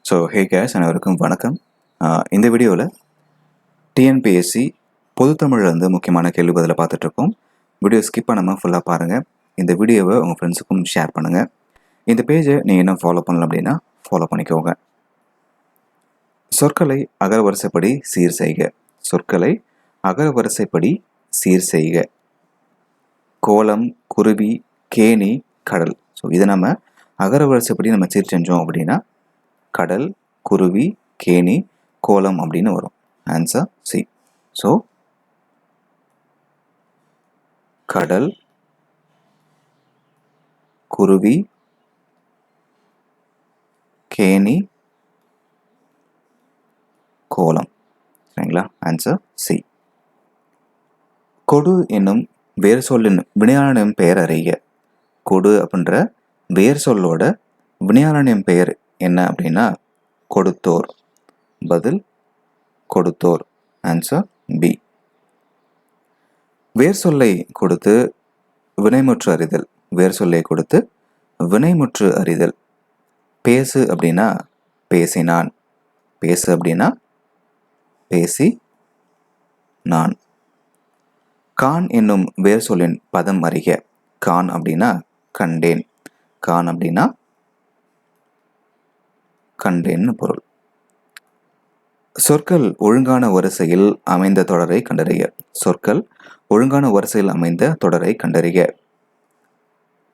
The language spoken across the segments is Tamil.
ஸோ ஹே கேஸ் அனைவருக்கும் வணக்கம். இந்த வீடியோவில் டிஎன்பிஎஸ்சி பொதுத்தமிழ்லேருந்து முக்கியமான கேள்வி பதிலை பார்த்துட்ருக்கோம். வீடியோ ஸ்கிப் பண்ணாமல் ஃபுல்லாக பாருங்கள். இந்த வீடியோவை உங்கள் ஃப்ரெண்ட்ஸுக்கும் ஷேர் பண்ணுங்கள். இந்த பேஜை நீங்கள் இன்னும் ஃபாலோ பண்ணல அப்படின்னா ஃபாலோ பண்ணிக்கோங்க. சொற்களை அகரவரிசைப்படி சீர் செய்க. சொற்களை அகரவரிசைப்படி சீர் செய்க. கோலம், குருவி, கேணி, கடல். ஸோ இதை நம்ம அகரவரிசைப்படி நம்ம சீர் செஞ்சோம் அப்படின்னா கடல், குருவி, கேணி, கோலம் அப்படின்னு வரும். Answer C. ஸோ கடல், குருவி, கேணி, கோலம். சரிங்களா? Answer C. கொடு என்னும் வேர் சொல்லின் வினையாளனின் பெயர் அறிக. கொடு அப்படின்ற வேர் சொல்லோட வினையாளனின் பெயர் என்ன அப்படின்னா கொடுத்தோர். பதில் கொடுத்தோர். Answer B. வேர் சொல்லை கொடுத்து வினைமுற்று அறிதல். வேர் சொல்லை கொடுத்து வினைமுற்று அறிதல். பேசு அப்படின்னா பேசினான். பேசு அப்படின்னா பேசி நான். கான் என்னும் வேர் சொல்லின் பதம் அறிக. கான் அப்படின்னா கண்டேன். கான் அப்படின்னா கண்டேன்னு பொருள். சொற்கள் ஒழுங்கான வரிசையில் அமைந்த தொடரை கண்டறிக. சொற்கள் ஒழுங்கான வரிசையில் அமைந்த தொடரை கண்டறிக.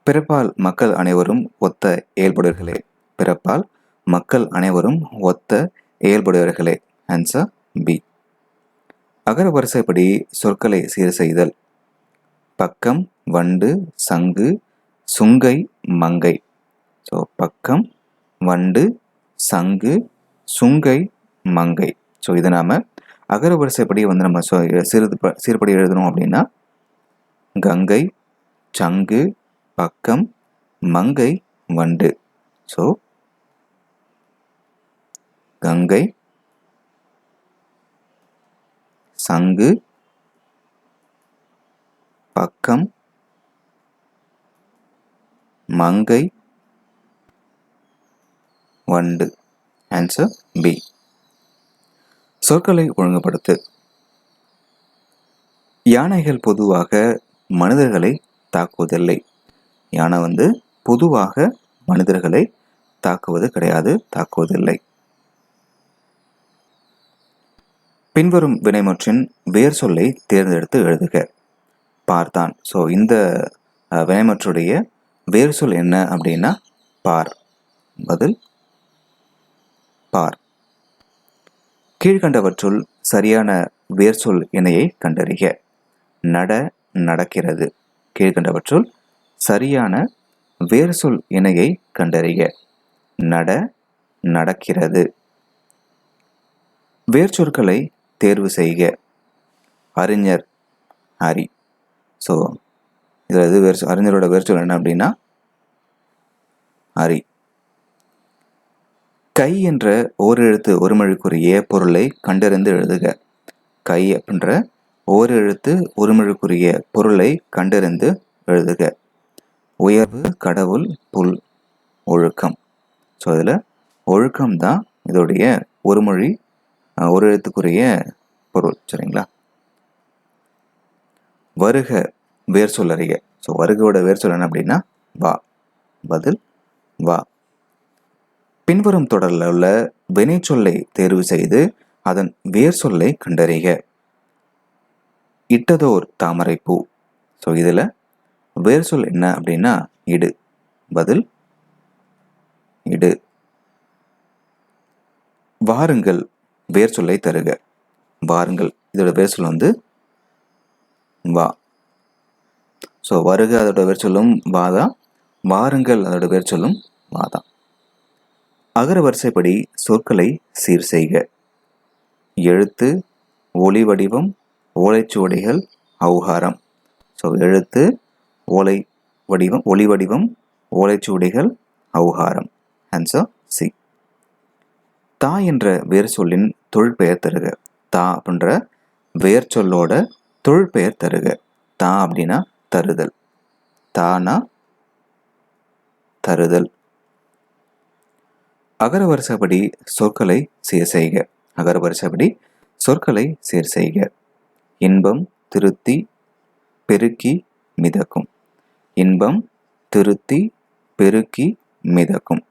பிறப்பால் மக்கள் அனைவரும் ஒத்த இயல்புடையவர்களே. பிறப்பால் மக்கள் அனைவரும் ஒத்த இயல்புடையவர்களே. Answer B. அகர வரிசைப்படி சொற்களை சீர் செய்தல். பக்கம், வண்டு, சங்கு, சுங்கை, மங்கை. ஸோ பக்கம், வண்டு, சங்கு, சுங்கை, மங்கை. ஸோ இதை நாம் அகர வரிசைப்படி நம்ம சீர்படி எழுதணும் அப்படின்னா கங்கை, சங்கு, பக்கம், மங்கை, வண்டு. ஸோ கங்கை, சங்கு, பக்கம், மங்கை, வண்டு. Answer B. சொற்களை ஒழுங்குபடுத்து. யானைகள் பொதுவாக மனிதர்களை தாக்குவதில்லை. யானை பொதுவாக மனிதர்களை தாக்குவது கிடையாது, தாக்குவதில்லை. பின்வரும் வினைமுற்றின் வேர் சொல்லை தேர்ந்தெடுத்து எழுதுக. பார்த்தான். ஸோ இந்த வினைமுற்றுடைய வேர் சொல் என்ன அப்படின்னா பார். பதில் பார். கீழ்கண்டவற்றுள் சரியான வேர் சொல் இணையை கண்டறிக. நட, நடக்கிறது. கீழ்கண்டவற்றுள் சரியான வேர் சொல் இணையை கண்டறிக. நட, நடக்கிறது. வேர்ச்சொற்களை தேர்வு செய்க. அறிஞர், அறி. ஸோ இதில் அறிஞரோட வேர்ச்சொல் என்ன அப்படின்னா அறி. கை என்ற ஓரெழுத்து ஒருமொழிக்குரிய பொருளை கண்டறிந்து எழுதுக. கை அப்படின்ற ஓரெழுத்து ஒருமொழிக்குரிய பொருளை கண்டறிந்து எழுதுக. உயர்வு, கடவுள், புல், ஒழுக்கம். ஸோ இதில் ஒழுக்கம் தான் இதோடைய ஒருமொழி ஒரு எழுத்துக்குரிய பொருள். சரிங்களா? வருக வேர் சொல் அறிக. ஸோ வருகையோட வேர் சொல் என்ன அப்படின்னா வா. பதில் வா. பின்வரும் தொடரில் உள்ள வினைச்சொல்லை தேர்வு செய்து அதன் வேர் சொல்லை கண்டறிக. இட்டதோர் தாமரைப்பூ. ஸோ இதில் வேர் சொல் என்ன அப்படின்னா இடு. பதில் இடு. வாருங்கள் வேர் சொல்லை தருக. வாருங்கள் இதோட வேர் சொல் வா. ஸோ வருக அதோட வேர் சொல்லும் வாதான். வாருங்கள் அதோட வேர் சொல்லும் வாதான். அகர வரிசைப்படி சொற்களை சீர் செய்க. எழுத்து, ஒளி வடிவம், ஓலைச்சுவடிகள், ஔகாரம். ஸோ எழுத்து, ஓலை வடிவம், ஒளி வடிவம், ஓலைச்சுவடிகள், ஔகாரம். Answer C. தா என்ற வேர் சொல்லின் தொழிற்பெயர் தருக. தா அப்படின்ற வேர் சொல்லோட தொழிற்பெயர் தருக. தா அப்படின்னா தருதல். தானா தருதல். அகரவரிசைப்படி சொற்களை சீர் செய்க. அகரவரிசைப்படி சொற்களை சீர் செய்க. இன்பம், திருத்தி, பெருக்கி, மிதக்கும். இன்பம், திருத்தி, பெருக்கி, மிதக்கும்.